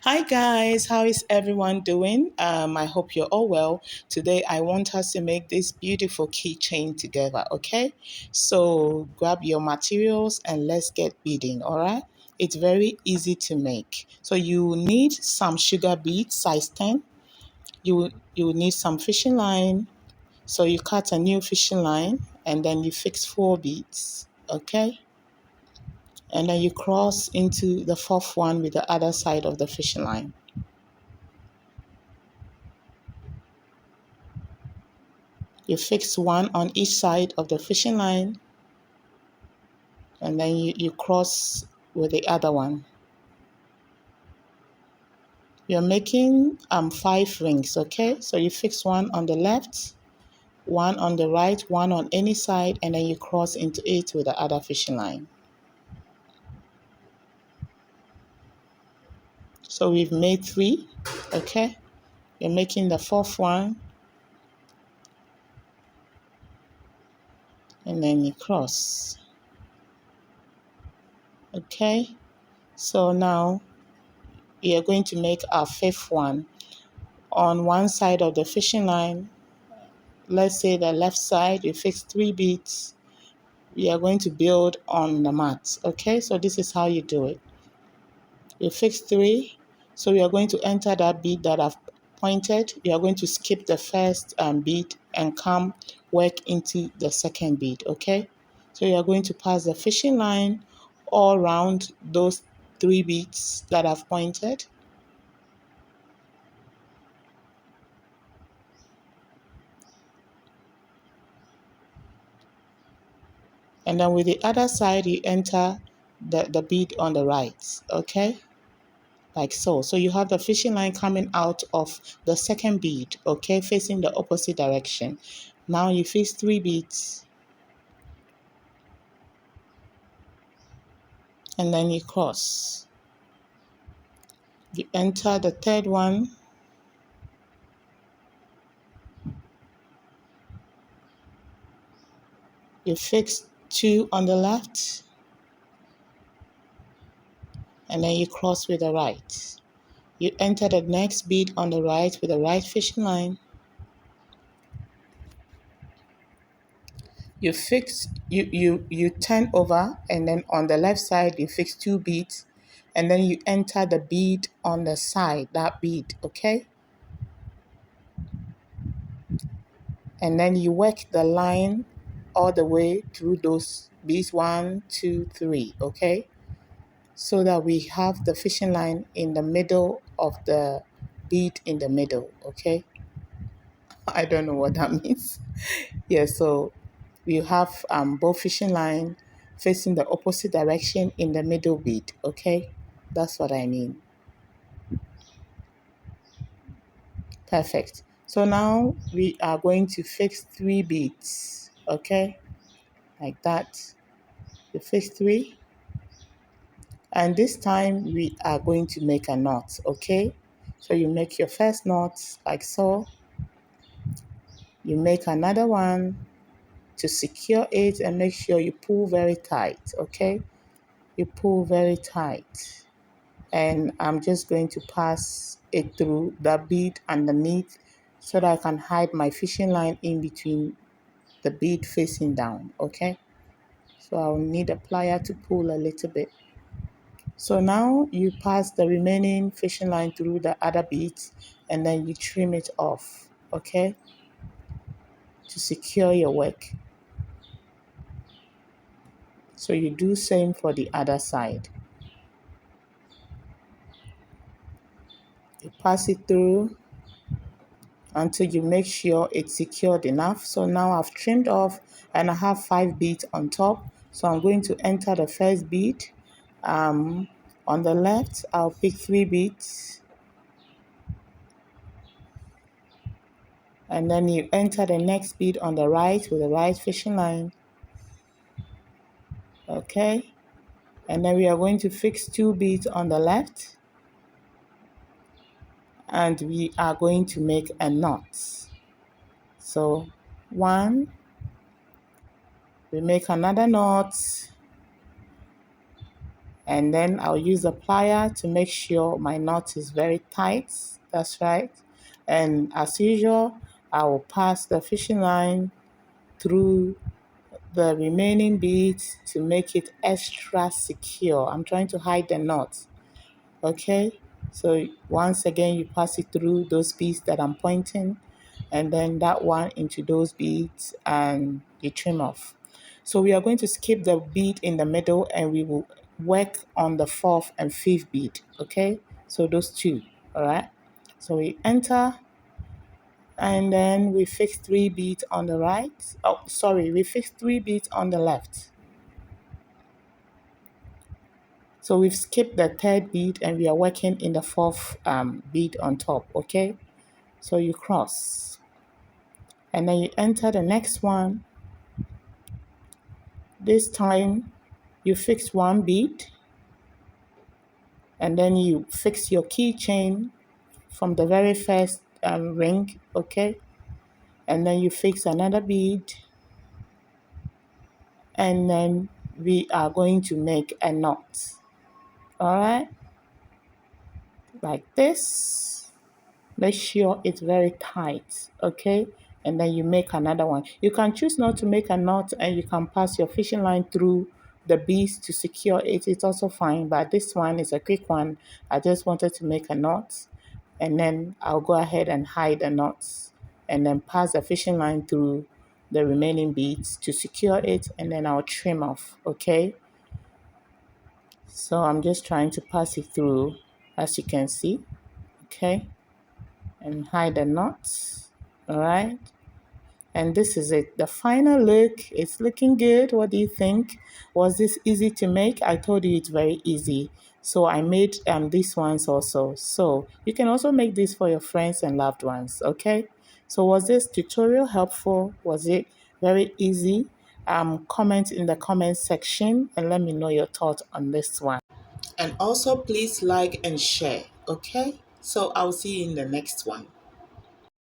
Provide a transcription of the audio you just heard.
Hi guys, how is everyone doing? I hope you're all well. Today I want us to make this beautiful keychain together, okay? So grab your materials and let's get beading, all right? It's very easy to make. So you need some sugar beads, size 10. You need some fishing line. So you cut a new fishing line and then you fix 4 beads, okay? And then you cross into the fourth one with the other side of the fishing line. You fix one on each side of the fishing line and then you cross with the other one. You're making 5 rings, okay? So you fix one on the left, one on the right, one on any side, and then you cross into it with the other fishing line. So we've made 3, okay? You're making the fourth one and then you cross. Okay? So now we are going to make our fifth one. On one side of the fishing line, let's say the left side, you fix 3 beads. We are going to build on the mat. Okay, so this is how you do it. You fix 3. So we are going to enter that bead that I've pointed. You are going to skip the first bead and come work into the second bead. Okay, so you are going to pass the fishing line all around those 3 beads that I've pointed. And then with the other side, you enter the bead on the right, okay? Like so. So you have the fishing line coming out of the second bead, okay, facing the opposite direction. Now you fix 3 beads and then you cross. You enter the third one. You fix 2 on the left and then you cross with the right. You enter the next bead on the right with the right fishing line. You turn over and then on the left side you fix 2 beads and then you enter the bead on the side, that bead, okay? And then you work the line all the way through those beads, 1, 2, 3, okay? So that we have the fishing line in the middle of the bead in the middle, okay? I don't know what that means. Yeah, so you have both fishing line facing the opposite direction in the middle bead, okay? That's what I mean. Perfect. So now we are going to fix 3 beads, okay? Like that. You fix 3. And this time we are going to make a knot, okay? So you make your first knot like so. You make another one to secure it and make sure you pull very tight, okay? You pull very tight. And I'm just going to pass it through the bead underneath so that I can hide my fishing line in between the bead facing down, okay? So I'll need a plier to pull a little bit. So now you pass the remaining fishing line through the other beads and then you trim it off, okay? To secure your work. So you do same for the other side. You pass it through until you make sure it's secured enough. So now I've trimmed off and I have 5 beads on top. So I'm going to enter the first bead. On the left, I'll pick 3 beads. And then you enter the next bead on the right with the right fishing line. Okay. And then we are going to fix 2 beads on the left. And we are going to make a knot. So 1, we make another knot, And then I'll use a plier to make sure my knot is very tight. That's right. And as usual, I will pass the fishing line through the remaining beads to make it extra secure. I'm trying to hide the knot. Okay, so once again you pass it through those beads that I'm pointing, and then that one into those beads, and you trim off. So we are going to skip the bead in the middle, and we will work on the fourth and fifth bead. Okay, so those two. All right, so we enter, and then we fix 3 beads on the right. Oh, sorry, we fix 3 beads on the left. So we've skipped the third bead, and we are working in the fourth bead on top. Okay, so you cross, and then you enter the next one. This time you fix 1 bead, and then you fix your keychain from the very first ring. Okay, and then you fix another bead, and then we are going to make a knot. All right, like this. Make sure it's very tight, okay? And then you make another one. You can choose not to make a knot, and you can pass your fishing line through the beads to secure it. It's also fine, but this one is a quick one. I just wanted to make a knot, and then I'll go ahead and hide the knots, and then pass the fishing line through the remaining beads to secure it, and then I'll trim off, okay? So I'm just trying to pass it through, as you can see, okay? And hide the knots. All right. And this is it. The final look. It's looking good. What do you think? Was this easy to make? I told you it's very easy. So I made these ones also. So you can also make this for your friends and loved ones. Okay. So was this tutorial helpful? Was it very easy? Comment in the comment section and let me know your thoughts on this one. And also please like and share. Okay. So I'll see you in the next one.